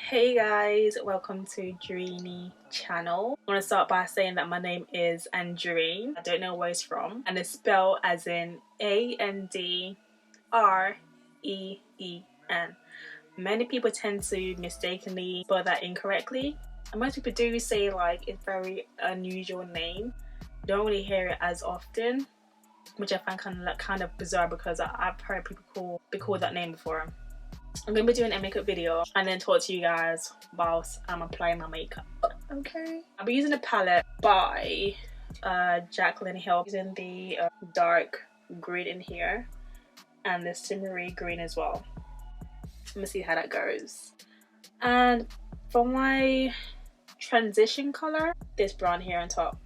Hey guys, welcome to Dreeniied channel. I want to start by saying that my name is Andreen. I don't know where it's from, and it's spelled as in Andreen. Many people tend to mistakenly spell that incorrectly, and most people do say like it's a very unusual name. Don't really hear it as often, which I find kind of bizarre because I've heard people call that name before. I'm gonna be doing a makeup video and then talk to you guys whilst I'm applying my makeup. Okay. I'll be using a palette by Jaclyn Hill. Using the dark green in here and the shimmery green as well. Let me see how that goes. And for my transition color, this brown here on top.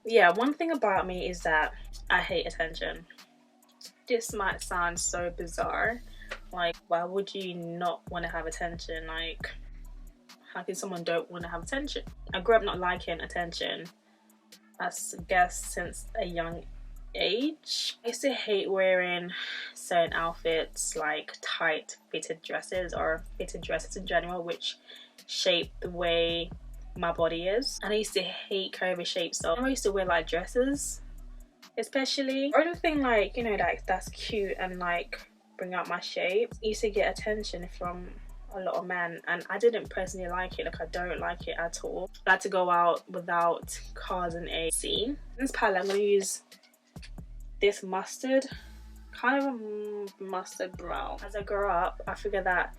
Yeah, one thing about me is that I hate attention. This might sound so bizarre. Like, why would you not want to have attention? Like, how can someone don't want to have attention? I grew up not liking attention, I guess, since a young age. I used to hate wearing certain outfits, like tight fitted dresses or fitted dresses in general, which shape the way my body is. And I used to hate curvy shapes, so I used to wear like dresses, especially, or anything like, you know, like that's cute and like bring out my shape. I used to get attention from a lot of men, and I didn't personally like it. Like, I don't like it at all. I like to go out without causing a scene. In this palette, I'm going to use this mustard, kind of a mustard brown. As I grow up, I figure that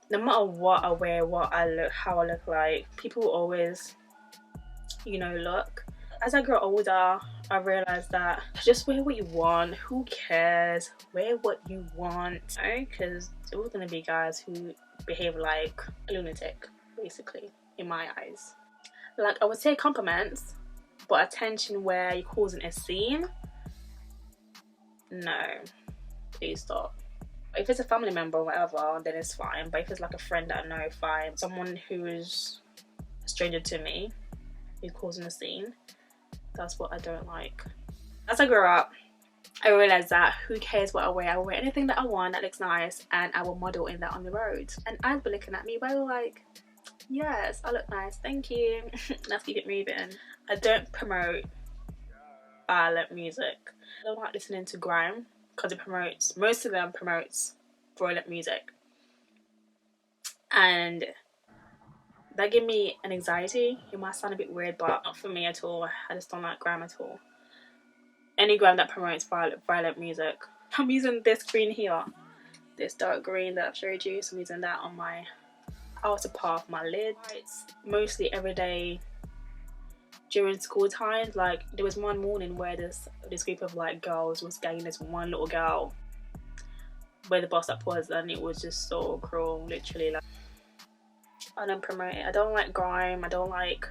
no matter what I wear, what I look, how I look like, people will always, you know, look. As I grow older, I realized that just wear what you want. Who cares? Wear what you want, okay? Because there was gonna be guys who behave like a lunatic, basically, in my eyes. Like, I would say compliments, but attention where you're causing a scene, no, please stop. If it's a family member or whatever, then it's fine. But if it's like a friend that I know, fine. Someone who's a stranger to me, who's causing a scene, that's what I don't like. As I grow up, I realized that who cares what I wear? I will wear anything that I want that looks nice, and I will model in that on the road. And I'd be looking at me, but I was like, yes, I look nice, thank you. Let's keep it moving. I don't promote violent music. I don't like listening to grime because it promotes, most of them promotes violent music. And that gave me an anxiety. It might sound a bit weird, but not for me at all. I just don't like grime at all. Any grime that promotes violent music. I'm using this green here, this dark green that I've showed you. So I'm using that on my outer part of my lid. It's mostly every day during school times. Like, there was one morning where this group of like girls was getting this one little girl where the bus stop was, and it was just so cruel, literally. Like, I don't promote it. I don't like grime. I don't like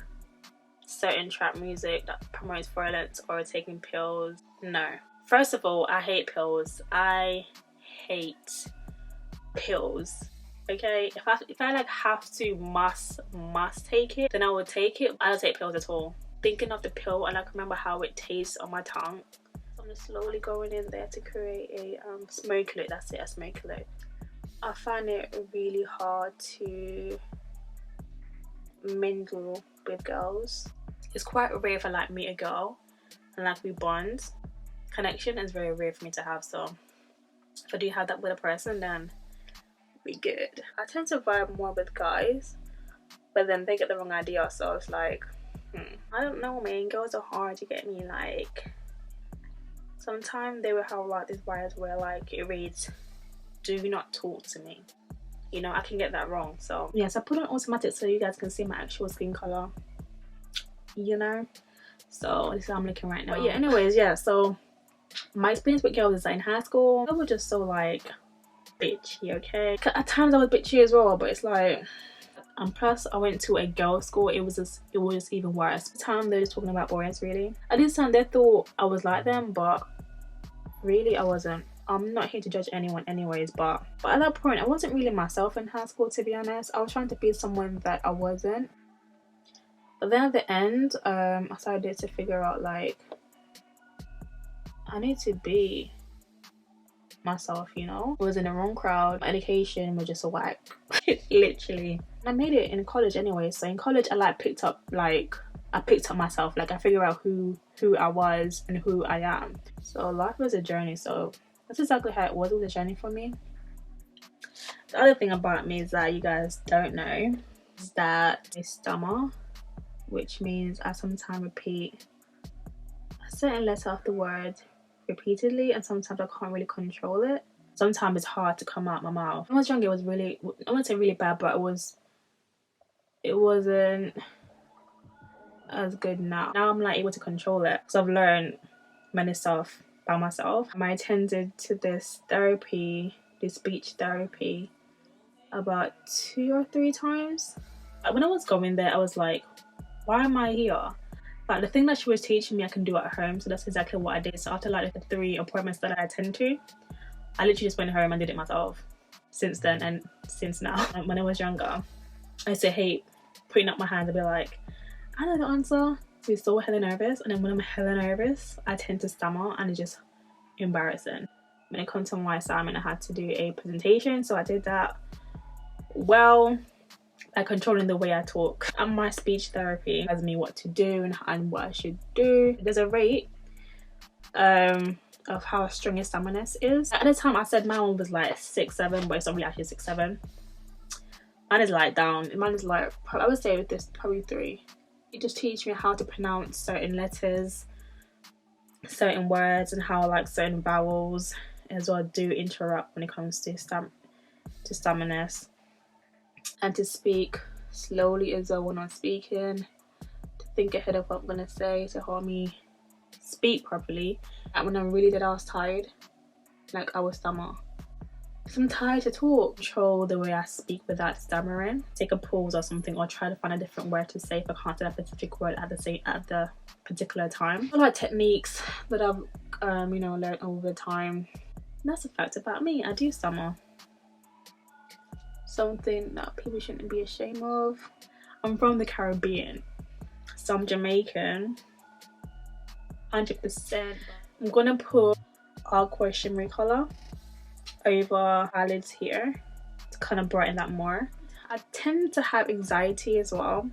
certain trap music that promotes violence or taking pills. No. First of all, I hate pills. I hate pills. Okay? If I like have to must take it, then I would take it. I don't take pills at all. Thinking of the pill, and I can remember how it tastes on my tongue. I'm just slowly going in there to create a smoke look. That's it, a smoke look. I find it really hard to mingle with girls. It's quite rare if I like meet a girl and like we bond. Connection is very rare for me to have, so if I do have that with a person, then we good. I tend to vibe more with guys, but then they get the wrong idea, so it's like, I don't know, man. Girls are hard to get me. Like, sometimes they will have like these vibes where like it reads, do not talk to me. You know, I can get that wrong. So yes, I put on automatic so you guys can see my actual skin color, you know. So this is how I'm looking right now. But yeah, anyways, yeah, so my experience with girls is that in high school I was just so like bitchy, okay? At times I was bitchy as well, but it's like, and plus I went to a girls' school. It was just even worse. At the time they were just talking about boys, really. At this time they thought I was like them, but really I wasn't. I'm not here to judge anyone anyways, but at that point I wasn't really myself in high school, to be honest. I was trying to be someone that I wasn't. But then at the end, I started to figure out like I need to be myself, you know. I was in the wrong crowd. My education was just a whack. Literally. I made it in college anyway. So in college I picked up myself. Like I figured out who I was and who I am. So life was a journey. So that's exactly how it was. It was a journey for me. The other thing about me is that you guys don't know is that I stammer, which means I sometimes repeat a certain letter of the word repeatedly, and sometimes I can't really control it. Sometimes it's hard to come out my mouth. When I was younger, it was really, I wouldn't say really bad, but it wasn't as good now. Now I'm able to control it because I've learned many stuff by myself. I attended to this speech therapy about 2 or 3 times. When I was going there, I was like, why am I here? But the thing that she was teaching me I can do at home, so that's exactly what I did. So after the 3 appointments that I attended to, I literally just went home and did it myself. Since then and since now. When I was younger, I used to hate putting up my hands and be like, I know the answer. So it's so hella nervous, and then when I'm hella nervous, I tend to stammer, and it's just embarrassing. When it comes to my assignment, I had to do a presentation, so I did that well by controlling the way I talk. And my speech therapy tells me what to do and what I should do. There's a rate of how strong your stammerness is. At the time I said my one was like 6-7, but it's not really actually 6-7. Mine is down. Mine is I would say with this probably 3. It just teaches me how to pronounce certain letters, certain words, and how certain vowels as well do interrupt when it comes to stammerness. And to speak slowly as well when I'm speaking, to think ahead of what I'm gonna say to help me speak properly. And when I'm really dead ass tired, I will stammer. If I'm tired to talk, control the way I speak without stammering. Take a pause or something, or try to find a different word to say if I can't say that specific word at the particular time. I like techniques that I've learned over time. And that's a fact about me. I do stammer. Something that people shouldn't be ashamed of. I'm from the Caribbean, so I'm Jamaican, 100%. I'm gonna put aqua shimmery color over eyelids here to kind of brighten that more. I tend to have anxiety as well,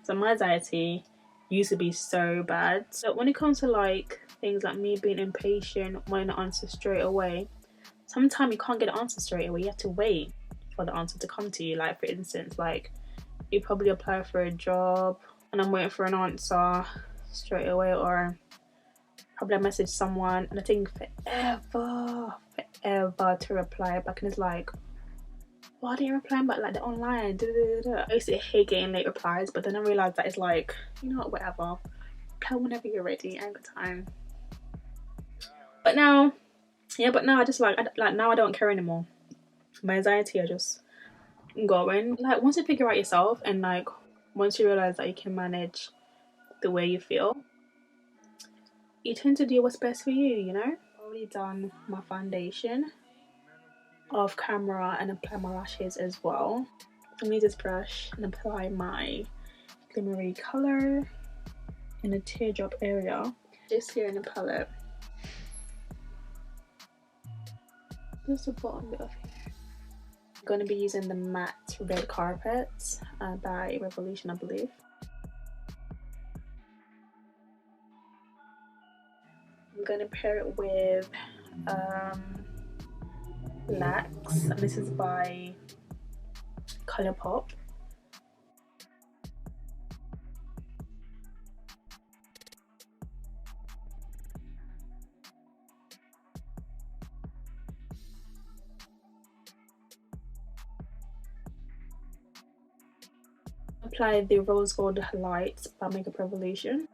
so my anxiety used to be so bad. So when it comes to things like me being impatient, wanting to answer straight away, sometimes you can't get an answer straight away. You have to wait for the answer to come to you. For instance, you probably apply for a job and I'm waiting for an answer straight away, or probably I message someone and I take forever to reply back, and it's why didn't you reply back? They're online. I used to hate getting late replies, but then I realized that it's you know what, whatever, reply whenever you're ready. I ain't got time. But now I just now I don't care anymore. My anxiety are just going. Once you figure out yourself, and once you realize that you can manage the way you feel, you tend to do what's best for you, you know. I've already done my foundation off camera and apply my lashes as well. I'm gonna use this brush and apply my glimmery color in the teardrop area, just here in the palette, just the bottom bit of here. I'm going to be using the matte red carpet by Revolution, I believe. I'm going to pair it with Lax, and this is by Colourpop. Apply the Rose Gold Lights by Makeup Revolution.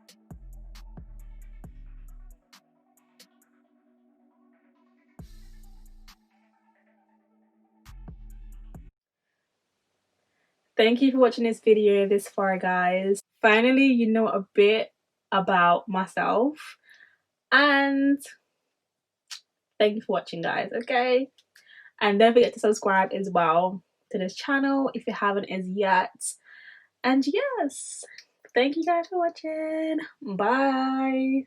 Thank you for watching this video this far, guys. Finally, you know a bit about myself, and thank you for watching, guys. Okay, and don't forget to subscribe as well to this channel if you haven't as yet. And yes, thank you guys for watching. Bye.